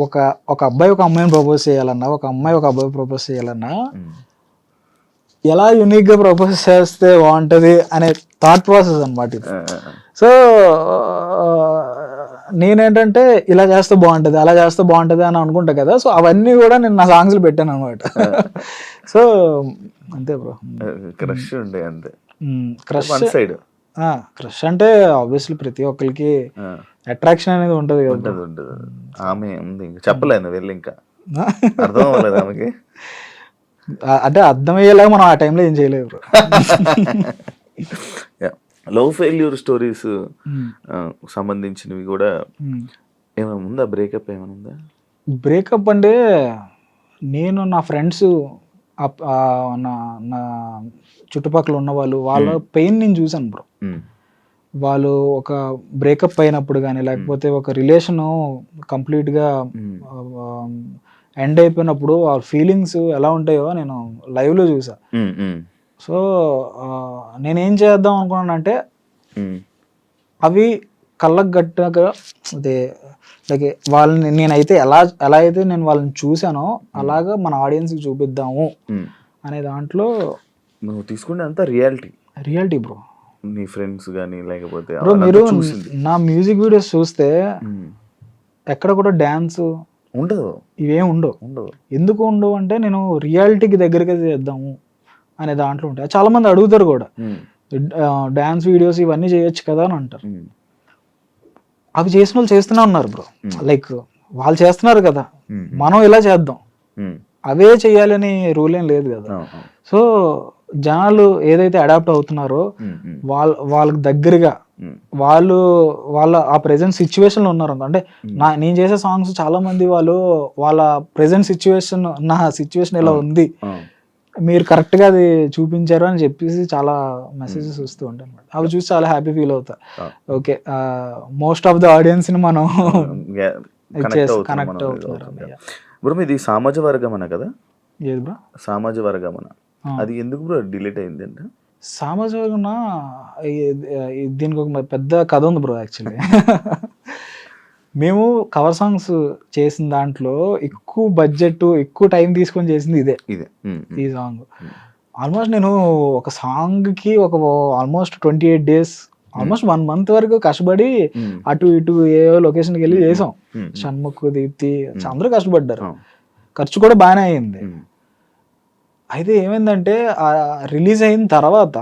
ఒక అబ్బాయి ఒక అమ్మాయిని ప్రపోజ్ చేయాలన్నా, ఒక అమ్మాయి ఒక అబ్బాయి ప్రపోజ్ చేయాలన్నా ఎలా యూనిక్ గా ప్రపోజ్ చేస్తే బాగుంటది అనే థాట్ ప్రాసెస్ అనమాట ఇది. సో నేనేంటంటే ఇలా చేస్తే బాగుంటది, అలా చేస్తే బాగుంటది అని అనుకుంటా కదా. సో అవన్నీ కూడా నేను నా సాంగ్స్ లో పెట్టాను అనమాట. సో అంతే బ్రో. క్రష్ ఉండే అంతే. క్రష్ సైడ్ క్రష్ అంటే ఆబ్వియస్లీ ప్రతి ఒక్కరికి అట్రాక్షన్ అనేది ఉంటది కదా. ఉంటది. ఆమె ఉంది, చెప్పలేదు వెళ్ళి, ఇంకా అర్థం అవ్వలేదు ఆమెకి. అంటే అర్థమయ్యేలాగా మనం ఆ టైంలో ఏం చేయలేదు బ్రో. లవ్ ఫెయిల్యూర్ స్టోరీస్ సంబంధించినవి కూడా ఏమైనా ఉందా? బ్రేకప్ ఏమైనా ఉందా? బ్రేకప్ అంటే నేను నా ఫ్రెండ్స్ నా చుట్టుపక్కల ఉన్న వాళ్ళ పెయిన్ నేను చూసాను బ్రో. వాళ్ళు ఒక బ్రేకప్ అయినప్పుడు కానీ లేకపోతే ఒక రిలేషన్ కంప్లీట్గా ఎండ్ అయిపోయినప్పుడు వాళ్ళ ఫీలింగ్స్ ఎలా ఉంటాయో నేను లైవ్లో చూసా. సో నేనేం చేద్దాం అనుకున్నానంటే అవి కళ్ళకు గట్టినగా అదే లైక్ వాళ్ళని నేనైతే ఎలా అయితే నేను వాళ్ళని చూసానో అలాగా మన ఆడియన్స్కి చూపిద్దాము అనే దాంట్లో నువ్వు తీసుకునే అంతా రియాలిటీ బ్రో. నీ ఫ్రెండ్స్ కానీ లేకపోతే బ్రో మీరు నా మ్యూజిక్ వీడియోస్ చూస్తే ఎక్కడ కూడా డ్యాన్స్ ఉండదు, ఇవేం ఉండవు. ఎందుకు ఉండవు అంటే నేను రియాలిటీకి దగ్గరగా చేద్దాము అనే దాంట్లో ఉంటాయి. చాలా మంది అడుగుతారు కూడా డ్యాన్స్ వీడియోస్ ఇవన్నీ చేయొచ్చు కదా అని అంటారు. అవి చేసిన వాళ్ళు చేస్తూనే ఉన్నారు బ్రో. లైక్ వాళ్ళు చేస్తున్నారు కదా, మనం ఇలా చేద్దాం, అవే చెయ్యాలని రూల్ ఏం లేదు కదా. సో జనాలు ఏదైతే అడాప్ట్ అవుతున్నారో వాళ్ళకి దగ్గరగా వాళ్ళ ఆ ప్రెసెంట్ సిచ్యువేషన్ లో ఉన్నారు. అంటే నేను చేసే సాంగ్స్ చాలా మంది వాళ్ళ ప్రెసెంట్ సిచ్యువేషన్, నా సిచ్యువేషన్ ఇలా ఉంది, మీరు కరెక్ట్ గా అది చూపించారు అని చెప్పేసి చాలా మెసేజెస్ వస్తూ ఉంటాయి అన్నమాట. అవి చూసి చాలా హ్యాపీ ఫీల్ అవుతా. Okay, most of the audience ని మనం కనెక్ట్ అవుతున్నారు. బ్రో మీది సామాజిక వర్గమన కదా? ఏది బ్రో సామాజిక వర్గమన? అది ఎందుకు బ్రో డిలీట్ అయింది అంటే? సామాజిక వర్గం దీనికి ఒక పెద్ద కథ ఉంది బ్రో. యాక్చువల్లీ మేము కవర్ సాంగ్స్ చేసిన దాంట్లో ఎక్కువ బడ్జెట్ ఎక్కువ టైం తీసుకొని చేసింది ఇదే ఈ సాంగ్. ఆల్మోస్ట్ నేను ఒక సాంగ్ కి ఆల్మోస్ట్ 28 days ఆల్మోస్ట్ 1 month వరకు కష్టపడి అటు ఇటు ఏ లొకేషన్కి వెళ్ళి చేసాం. షణ్ముఖ్, దీప్తి అందరూ కష్టపడ్డారు. ఖర్చు కూడా బాగానే అయింది. అయితే ఏమైందంటే రిలీజ్ అయిన తర్వాత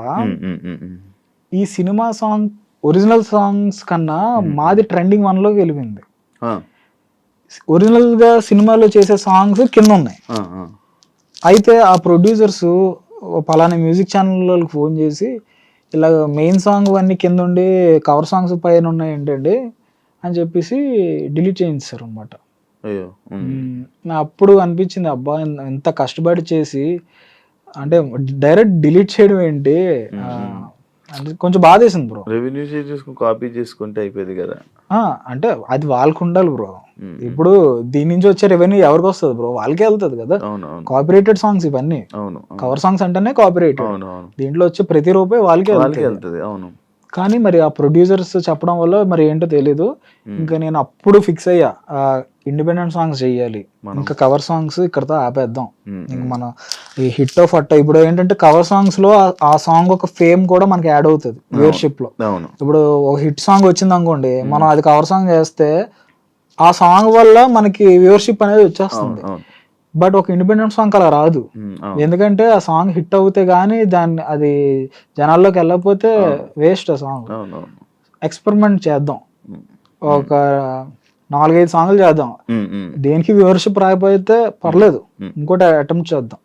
ఈ సినిమా సాంగ్ ఒరిజినల్ సాంగ్స్ కన్నా మాది ట్రెండింగ్ 1 లోకి వెళ్ళిపోయింది. ఒరిజినల్ గా సినిమాలో చేసే సాంగ్స్ కింద ఉన్నాయి. అయితే ఆ ప్రొడ్యూసర్స్ పలానా మ్యూజిక్ ఛానల్ ఫోన్ చేసి ఇలా మెయిన్ సాంగ్ అన్ని కింద ఉండి కవర్ సాంగ్స్ పైన ఉన్నాయి ఏంటండి అని చెప్పేసి డిలీట్ చేయించారు అనమాట. అప్పుడు అనిపించింది, అబ్బా ఎంత కష్టపడి చేసి అంటే డైరెక్ట్ డిలీట్ చేయడం ఏంటి అంటే కొంచెం బాధ వేసింది బ్రో. రెవెన్యూ షేర్ చేసుకుని కాపీ చేసుకుంటే అయిపోయేది కదా. అంటే అది వాళ్ళకు ఉండాలి బ్రో. ఇప్పుడు దీని నుంచి వచ్చే రెవెన్యూ ఎవరికి వస్తుంది బ్రో? వాళ్ళకే వెళ్తుంది కదా. కాపీరేటెడ్ సాంగ్స్ ఇవన్నీ, కవర్ సాంగ్స్ అంటేనే కాపీరేటెడ్. దీంట్లో వచ్చే ప్రతి రూపాయి వాళ్ళకే వెళ్తుంది. అవును. కానీ మరి ఆ ప్రొడ్యూసర్స్ చెప్పడం వల్ల మరి ఏంటో తెలీదు. ఇంకా నేను అప్పుడు ఫిక్స్ అయ్యా, ఇండిపెండెంట్ సాంగ్స్ చెయ్యాలి, ఇంకా కవర్ సాంగ్స్ ఇక్కడతో ఆపేద్దాం. ఇంకా మన ఈ హిట్ ఆఫ్ అట్ట ఇప్పుడు ఏంటంటే కవర్ సాంగ్స్ లో ఆ సాంగ్ ఒక ఫేమ్ కూడా మనకి యాడ్ అవుతుంది వ్యూవర్షిప్ లో. ఇప్పుడు ఒక హిట్ సాంగ్ వచ్చింది అనుకోండి, మనం అది కవర్ సాంగ్ చేస్తే ఆ సాంగ్ వల్ల మనకి వ్యూవర్షిప్ అనేది వచ్చేస్తుంది. బట్ ఒక ఇండిపెండెంట్ సాంగ్ అలా రాదు. ఎందుకంటే ఆ సాంగ్ హిట్ అవుతే గానీ అది జనాల్లోకి వెళ్ళకపోతే వేస్ట్ ఆ సాంగ్. ఎక్స్పెరిమెంట్ చేద్దాం, ఒక 4-5 సాంగ్లు చేద్దాం, దేనికి వ్యూవర్షిప్ రాకపోతే పర్లేదు, ఇంకోటి అటెంప్ట్ చేద్దాం,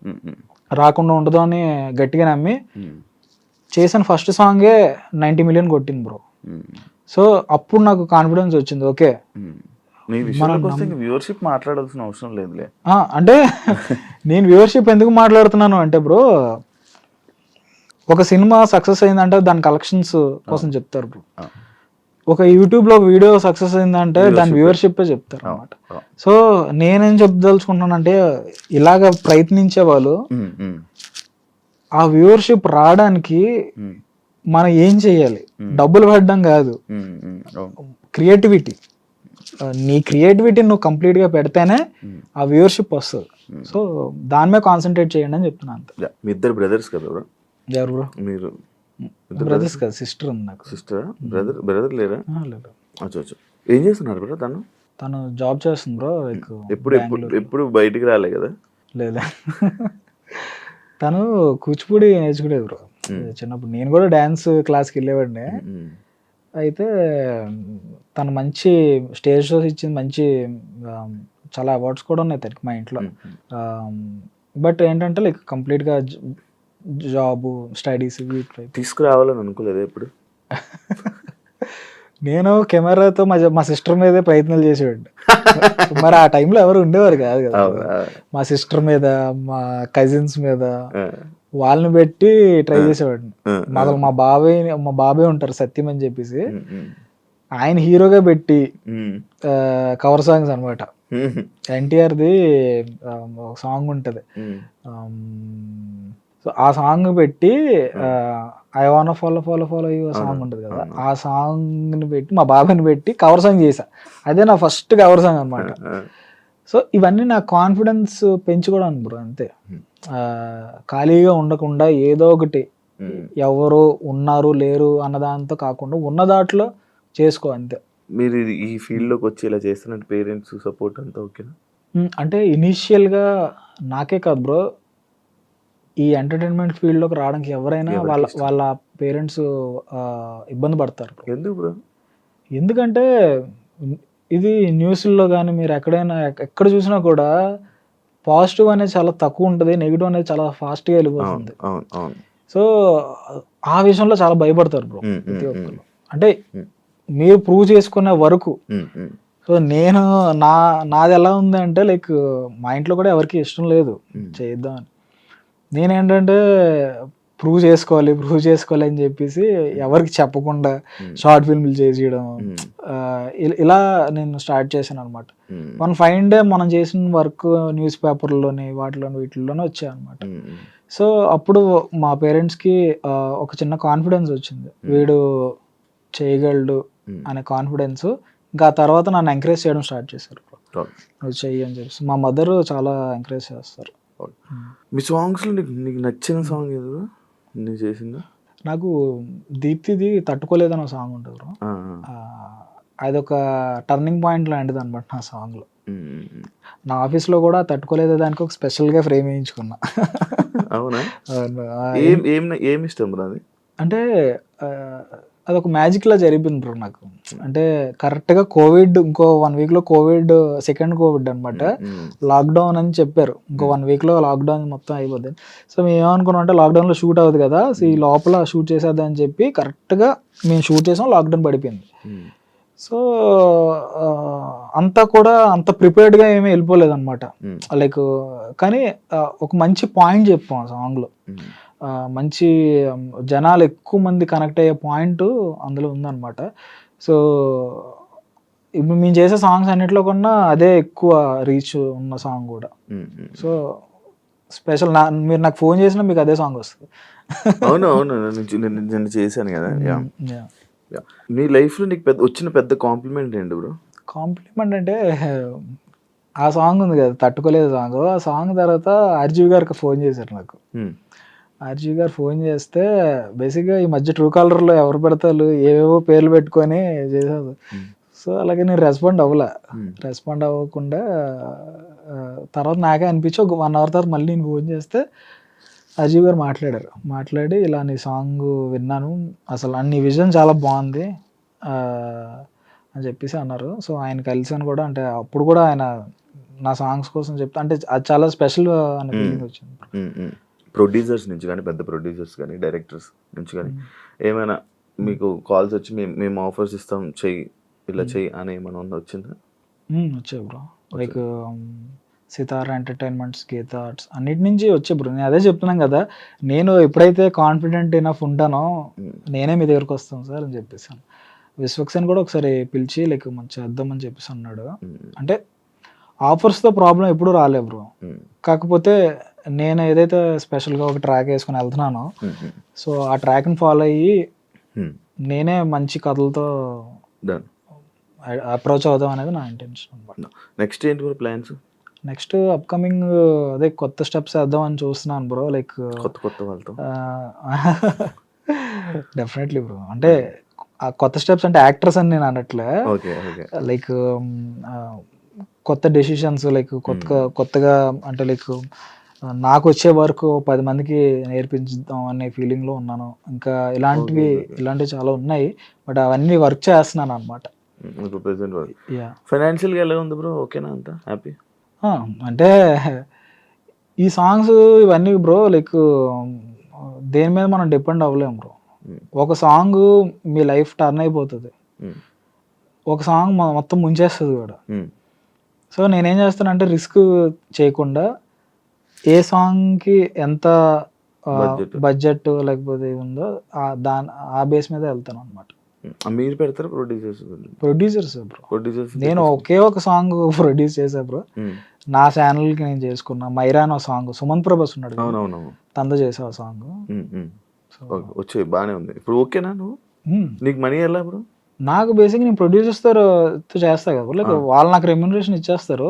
రాకుండా ఉండదు అని గట్టిగా నమ్మి చేసిన ఫస్ట్ సాంగే 90 million కొట్టింది బ్రో. సో అప్పుడు నాకు కాన్ఫిడెన్స్ వచ్చింది, ఓకే వ్యూవర్షిప్ మాట్లాడాల్సిన అవసరం లేదులే. అంటే నేను వ్యూవర్షిప్ ఎందుకు మాట్లాడుతున్నాను అంటే బ్రో, ఒక సినిమా సక్సెస్ అయిందంటే దాని కలెక్షన్స్ కోసం చెప్తారు బ్రో. ఒక యూట్యూబ్ లో వీడియో సక్సెస్ అయిందంటే దాని వ్యూవర్షిప్ చెప్తారు అనమాట. సో నేనేం చెప్పదలుచుకుంటున్నానంటే, ఇలాగ ప్రయత్నించే వాళ్ళు ఆ వ్యూవర్షిప్ రావడానికి మనం ఏం చెయ్యాలి? డబ్బులు పెట్టడం కాదు, క్రియేటివిటీ. నీ క్రియేటివిటీ నువ్వు కంప్లీట్ గా పెడితేనే ఆ వ్యూవర్షిప్ వస్తుంది. సో దాని మీద కాన్సన్ట్రేట్ చేయండి అని చెప్తున్నాను. మీ ఇద్దరు బ్రదర్స్ కదా బ్రో? ఎవరు బ్రో? మీరు బ్రదర్స్ కదా, సిస్టర్ ఉంది నాకు. సిస్టర్? బ్రదర్ లేరా? లేదు. అచ్చా. ఏం చేస్తున్నారు బ్రో? తను జాబ్ చేస్తుంది బ్రో. ఎప్పుడు బయటికి రాలే కదా? లేదా, తను కూచిపూడి నేర్చుకునేది బ్రో చిన్నప్పుడు. నేను కూడా డాన్స్ క్లాస్కి వెళ్ళేవాడిని. అయితే తను మంచి స్టేజ్ షోస్ ఇచ్చింది, మంచి చాలా అవార్డ్స్ కూడా ఉన్నాయి తనకి మా ఇంట్లో. బట్ ఏంటంటే లైక్ కంప్లీట్గా జాబ్, స్టడీస్ తీసుకురావాలని అనుకోలేదు ఎప్పుడు. నేను కెమెరాతో మా సిస్టర్ మీదే ప్రయత్నాలు చేసేవాడిని. మరి ఆ టైంలో ఎవరు ఉండేవారు కాదు కదా. మా సిస్టర్ మీద, మా కజిన్స్ మీద, వాళ్ళని పెట్టి ట్రై చేసేవాడిని. అసలు మా బాబాయ్ ఉంటారు సత్యం అని చెప్పేసి, ఆయన హీరోగా పెట్టి కవర్ సాంగ్స్ అనమాట. ఎన్టీఆర్ది ఒక సాంగ్ ఉంటది, సో ఆ సాంగ్ పెట్టి I want follow you song ఉంటుంది కదా, ఆ సాంగ్ ని పెట్టి మా బాబాయ్ని పెట్టి కవర్ సాంగ్ చేశా. అదే నా ఫస్ట్ కవర్ సాంగ్ అనమాట. సో ఇవన్నీ నా కాన్ఫిడెన్స్ పెంచుకోవడానికి బ్రో, అంతే. ఖాళీగా ఉండకుండా ఏదో ఒకటి, ఎవరు ఉన్నారు లేరు అన్నదాంతో కాకుండా ఉన్న దాంట్లో చేసుకో, అంతే. మీరు ఈ ఫీల్డ్లోకి వచ్చి ఇలా చేస్తున్నట్టు పేరెంట్స్ సపోర్ట్ అంతా ఓకేనా? అంటే ఇనీషియల్గా నాకే కాదు బ్రో, ఈ ఎంటర్టైన్మెంట్ ఫీల్డ్లోకి రావడానికి ఎవరైనా వాళ్ళ పేరెంట్స్ ఇబ్బంది పడతారు. ఎందుకు బ్రో? ఎందుకంటే ఇది న్యూస్లో కానీ మీరు ఎక్కడ చూసినా కూడా పాజిటివ్ అనేది చాలా తక్కువ ఉంటుంది, నెగిటివ్ అనేది చాలా ఫాస్ట్గా వెళ్ళిపోతుంది. సో ఆ విషయంలో చాలా భయపడతారు బ్రో ప్రతి ఒక్కరు. అంటే మీరు ప్రూవ్ చేసుకునే వరకు. సో నాది ఎలా ఉంది అంటే లైక్ మా ఇంట్లో కూడా ఎవరికి ఇష్టం లేదు చేద్దామని. నేనేంటంటే ప్రూవ్ చేసుకోవాలి అని చెప్పేసి ఎవరికి చెప్పకుండా షార్ట్ ఫిల్మ్లు చేసేయడం, ఇలా నేను స్టార్ట్ చేశాను అనమాట. వన్ ఫైన్ డే మనం చేసిన వర్క్ న్యూస్ పేపర్లోని వీటిల్లోనే వచ్చాయి అనమాట. సో అప్పుడు మా పేరెంట్స్కి ఒక చిన్న కాన్ఫిడెన్స్ వచ్చింది, వీడు చేయగలడు అనే కాన్ఫిడెన్స్. ఇంకా ఆ తర్వాత నన్ను ఎంకరేజ్ చేయడం స్టార్ట్ చేశారు, నువ్వు చెయ్యి అని చెప్పేసి. మా మదర్ చాలా ఎంకరేజ్ చేస్తారు. మీ సాంగ్స్లో నీకు నచ్చిన సాంగ్ ఏదో నేను చేసిందా? నాకు దీప్తిది తట్టుకోలేదని ఒక సాంగ్ ఉంటుంది బ్రో. అదొక టర్నింగ్ పాయింట్ లాంటిది అనమాట నా సాంగ్లో. నా ఆఫీస్లో కూడా తట్టుకోలేదు దానికి ఒక స్పెషల్గా ఫ్రేమ్ వేయించుకున్నా. అవునా? ఏమి ఇష్టం బ్రో అది? అంటే అదొక మ్యాజిక్ లా జరిగింది బ్రో నాకు. అంటే కరెక్ట్గా కోవిడ్, ఇంకో 1 week లో కోవిడ్, సెకండ్ కోవిడ్ అనమాట. లాక్డౌన్ అని చెప్పారు, ఇంకో 1 week లో లాక్డౌన్ మొత్తం అయిపోద్ది. సో మేము ఏమనుకున్నాం అంటే లాక్డౌన్లో షూట్ అవుతుంది కదా, సో ఈ లోపల షూట్ చేసేద్దామని చెప్పి కరెక్ట్గా మేము షూట్ చేసాం, లాక్డౌన్ పడిపోయింది. సో అంతా కూడా అంత ప్రిపేర్డ్గా ఏమీ వెళ్ళిపోలేదు అనమాట. లైక్ కానీ ఒక మంచి పాయింట్ చెప్పాం ఆ సాంగ్లో. మంచి జనాలు ఎక్కువ మంది కనెక్ట్ అయ్యే పాయింట్ అందులో ఉందన్నమాట. సో ఇప్పుడు మేము చేసే సాంగ్స్ అన్నిట్లో కన్నా అదే ఎక్కువ రీచ్ ఉన్న సాంగ్ కూడా. సో స్పెషల్ మీరు నాకు ఫోన్ చేసినా మీకు అదే సాంగ్ వస్తుంది. అవును అవును, నేను చేశాను కదా. నీ లైఫ్లో నీకు వచ్చిన పెద్ద కాంప్లిమెంట్ ఏంటి బ్రో? కాంప్లిమెంట్ అంటే ఆ సాంగ్ ఉంది కదా, తట్టుకోలేదు సాంగ్. ఆ సాంగ్ తర్వాత ఆర్జీవి గారికి ఫోన్ చేశారు నాకు. ఆర్జీవి గారు ఫోన్ చేస్తే బేసిక్గా ఈ మధ్య ట్రూ కాలర్లో ఎవరు పెడతారు ఏవేవో పేర్లు పెట్టుకొని చేశారు. సో అలాగే నేను రెస్పాండ్ రెస్పాండ్ అవ్వకుండా తర్వాత నాకే అనిపించి ఒక 1 hour తర్వాత మళ్ళీ నేను ఫోన్ చేస్తే అజీవ్ గారు మాట్లాడి ఇలా నీ సాంగ్ విన్నాను, అసలు నీ విజన్ చాలా బాగుంది అని చెప్పేసి అన్నారు. సో ఆయన కలిసాను కూడా, అంటే అప్పుడు కూడా ఆయన నా సాంగ్స్ కోసం చెప్తా, అంటే అది చాలా స్పెషల్ అనే ఫీలింగ్ వచ్చింది. ప్రొడ్యూసర్స్ నుంచి కానీ, పెద్ద ప్రొడ్యూసర్స్ కానీ, డైరెక్టర్స్ నుంచి కానీ ఏమైనా మీకు కాల్స్ వచ్చి మేము ఆఫర్స్ ఇస్తాం, చెయ్యి ఇలా చెయ్యి అని ఏమైనా వచ్చిందా? వచ్చాయి బ్రో, లైక్ సితారా ఎంటర్టైన్మెంట్స్, గీతా ఆర్ట్స్ అన్నిటి నుంచి వచ్చే బ్రో. నేను అదే చెప్తున్నాను కదా, నేను ఎప్పుడైతే కాన్ఫిడెంట్ ఇనఫ్ ఉంటానో నేనే మీ దగ్గరకు వస్తాను సార్ అని చెప్పేసాను. విశ్వక్సేన్ కూడా ఒకసారి పిలిచి లైక్ మంచి చేద్దామని చెప్పేసి అన్నాడు. అంటే ఆఫర్స్తో ప్రాబ్లం ఎప్పుడు రాలే బ్రో, కాకపోతే నేను ఏదైతే స్పెషల్గా ఒక ట్రాక్ వేసుకొని వెళ్తున్నానో సో ఆ ట్రాక్ని ఫాలో అయ్యి నేనే మంచి కథలతో అప్రోచ్ అవుదాం అనేది నా ఇంటెన్షన్ అనమాట. నెక్స్ట్ ఏంటి ప్లాన్స్? నెక్స్ట్ అప్కమింగ్ అదే కొత్త స్టెప్స్ వేద్దాం అని చూస్తున్నాను బ్రో. లైక్ కొత్త వాళ్ళతో డెఫినెట్లీ బ్రో, అంటే ఆ కొత్త స్టెప్స్ అంటే యాక్టర్స్ అని నేను అనట్లే, లైక్ కొత్త డెసిషన్స్, లైక్ కొత్తగా అంటే లైక్ నాకు వచ్చే వర్క్ 10 మందికి నేర్పించుదాం అనే ఫీలింగ్లో ఉన్నాను. ఇంకా ఇలాంటివి చాలా ఉన్నాయి, బట్ అవన్నీ వర్క్ చేస్తున్నాను అనమాట. ఫైనాన్షియల్గా ఎలా ఉంది బ్రో? ఓకేనా, అంతా హ్యాపీ? అంటే ఈ సాంగ్స్ ఇవన్నీ బ్రో లైక్ దేని మీద మనం డిపెండ్ అవ్వలేము బ్రో. ఒక సాంగ్ మీ లైఫ్ టర్న్ అయిపోతుంది, ఒక సాంగ్ మొత్తం ముంచేస్తుంది కూడా. సో నేనేం చేస్తాను అంటే రిస్క్ చేయకుండా ఏ సాంగ్కి ఎంత బడ్జెట్ లేకపోతే ఉందో ఆ బేస్ మీద వెళ్తాను అనమాట. మీరు పెడతారు ప్రొడ్యూసర్స్ బ్రో. నేను ఒకే ఒక సాంగ్ ప్రొడ్యూస్ చేసా బ్రో, నా ఛానల్కి నేను చేసుకున్నా. మైరా అనే సాంగ్ సుమంత్ ప్రభాస్ ఉన్నాడు, తనతో చేసా ఆ సాంగ్. వచ్చే బాగానే ఉంది ఇప్పుడు. ఓకేనా నువ్వు? నీకు మనీ ఎలా బ్రో? నాకు బేసిక్ నేను ప్రొడ్యూసర్స్తో చేస్తా కదా, లైక్ వాళ్ళు నాకు రెమ్యూనరేషన్ ఇచ్చేస్తారు.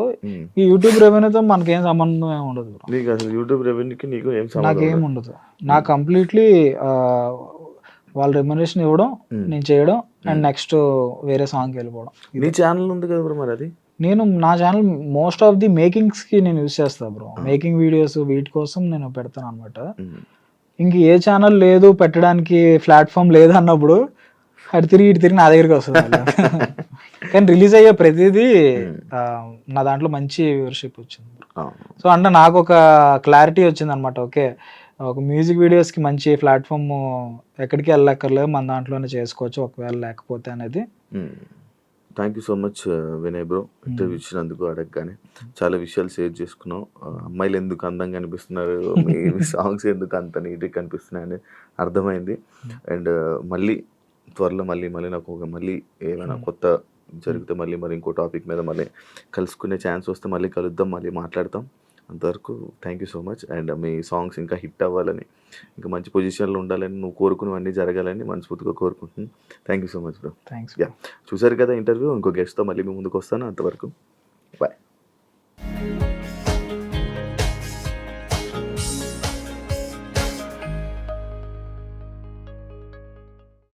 ఈ యూట్యూబ్ రెవెన్యూతో మనకేం సంబంధం ఏమి ఉండదు బ్రో. నీకు అసలు యూట్యూబ్ రెవెన్యూకి నీకు నాకేం ఉండదు. నాకు కంప్లీట్లీ వాళ్ళు రెమ్యూనరేషన్ ఇవ్వడం, నేను చేయడం, అండ్ నెక్స్ట్ వేరే సాంగ్కి వెళ్ళిపోవడం. నీ ఛానల్ ఉంది కదా బ్రో, మరి అది? నేను నా ఛానల్ మోస్ట్ ఆఫ్ ది మేకింగ్స్కి నేను యూజ్ చేస్తాను బ్రో. మేకింగ్ వీడియోస్ వీటి కోసం నేను పెడతాను అనమాట. ఇంక ఏ ఛానల్ లేదు పెట్టడానికి, ప్లాట్ఫామ్ లేదు అన్నప్పుడు అటు తిరిగి నా దగ్గరికి వస్తుంది. కానీ రిలీజ్ అయ్యే ప్రతిదీ నా దాంట్లో మంచి వ్యూవర్షిప్ వచ్చింది. సో అంటే నాకు ఒక క్లారిటీ వచ్చింది అనమాట. ఓకే, ఒక మ్యూజిక్ వీడియోస్కి మంచి ప్లాట్ఫామ్ ఎక్కడికి వెళ్ళక్కర్లేదు, మన దాంట్లోనే చేసుకోవచ్చు ఒకవేళ లేకపోతే అనేది. Thank you so much Vinay bro, interview ఇచ్చినందుకు. అడగగానే చాలా విషయాలు షేర్ చేసుకున్నావు. అమ్మాయిలు ఎందుకు అందంగా కనిపిస్తున్నారు, మీ సాంగ్స్ ఎందుకు అంత నీట్గా కనిపిస్తున్నాయి అని అర్థమైంది. అండ్ మళ్ళీ త్వరలో మళ్ళీ నాకు మళ్ళీ ఏమైనా కొత్త జరిగితే మళ్ళీ ఇంకో టాపిక్ మీద మళ్ళీ కలుసుకునే ఛాన్స్ వస్తే మళ్ళీ కలుద్దాం, మళ్ళీ మాట్లాడతాం. అంతవరకు thank you so much. And me songs ఇంకా హిట్ అవ్వాలని, ఇంకా మంచి పొజిషన్లో ఉండాలని, నువ్వు కోరుకునేవన్నీ జరగాలని మనస్ఫూర్తిగా కోరుకుంటున్నాను. Thank you so much bro. Thanks. చూసారు కదా ఇంటర్వ్యూ. ఇంకో గెస్ట్తో మళ్ళీ మీ ముందుకు వస్తాను. అంతవరకు